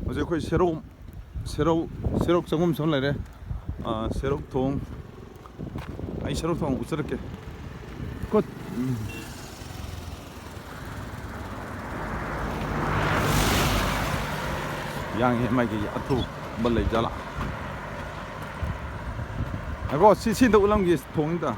어제 거의 새로 정음 전래래. 새로 통. 아이 새로 통 웃으렇게. 곧. 양이 마이게 아투 벌레 잘라. 아고 시신도 울람기 통이다.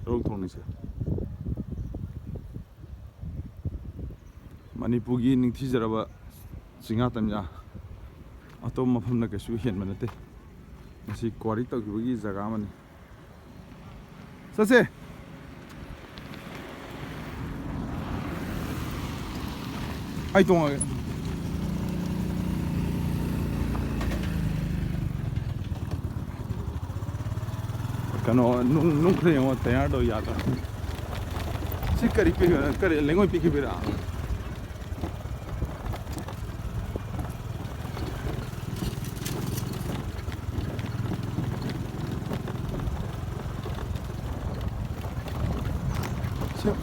새로 통이세. Manipuri ning thijaraba singatamya atom mafamna kesu hianmanate masi kwari tawgi jaga mani sase ai tonga kano nung khre yo tayar do yada sikari pe kare lengoi pe ke bera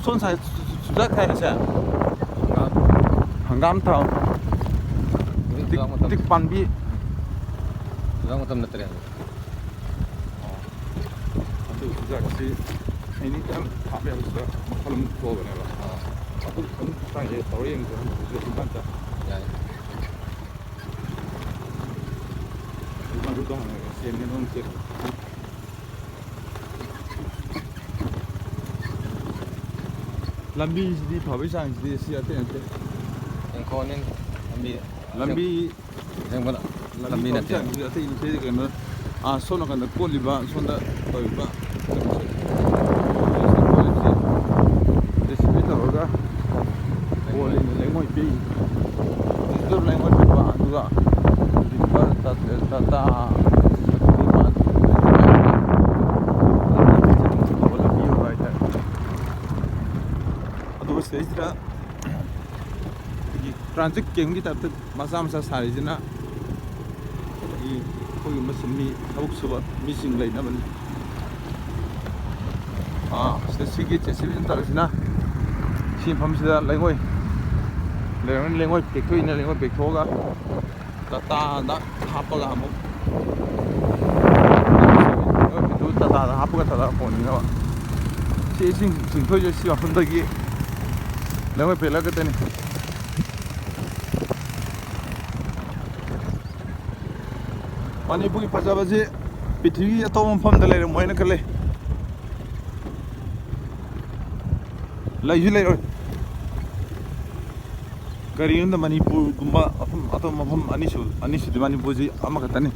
손사 수작해야지. 한감타. 틱 반비. Sudah ngotam na teriak. Aduh sujakasi. Ini kan apa yang sudah malam tua benar. Aku kan tanya story yang sudah dibaca. Ya. Baru dong, siangnya dong cek. Lambi di pabrik sang di siapa nanti? Engkholda Lambi yang mana? Lambi nanti. Siapa ini saya kan sono kan koliba, sonda toiba. Desi itu orang koli lengoi pi. Itu lengoi pi apa juga? Di bar tata. Stage transit game kita tuh masa sehari jena ini kau masih mi abuk suba missing lain apa nih stage kita sebentar sih si pamsida lengoi pekto ini lengoi pekto ga tata nak apa ga kamu itu tata apa ga tata phone ini apa si sing tuh jadi si apa lagi Lengoi pela ke tani. Manipuri pasaba je pithwi atom pham da le moina kale. Lai ju le oi. Kariun da Manipur gumba atom pham anisu de Manipur ji ama ka tani.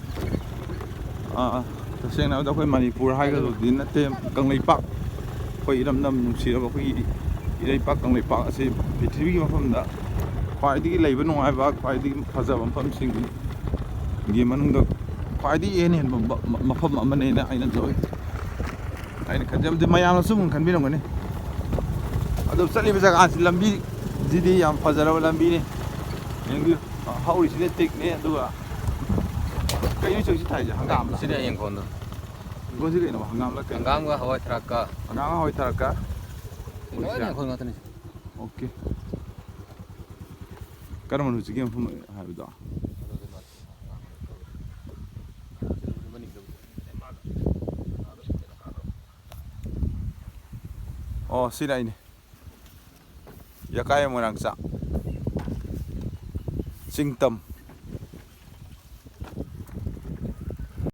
Tasena da koi Manipur hai ga din na te kanglei pak. Koi ram nungsi ba koi Ilai pak kang lepak asi pithwi mafam da khwaidigi leiba nungaiba khwaidigi phajaba mafam sing gi manung da khwaidigi en mafam amane na aina joi aina khanjam de Myamna sum khanbirong gani adu chali jaga asi lambi jidi yam phajara lambi ni nengi hauri sile tik ne aduga kai ni chisi thai ja hangam Sini engkholda. goji ge no hangam la kai Hangam ga hawai tharaka. hangam hoi taraka Ini engkholda ngatan ni. 오케이. 까르만 우지게 품 하비다. 시라이네. 야카야 모랑사. 징덤.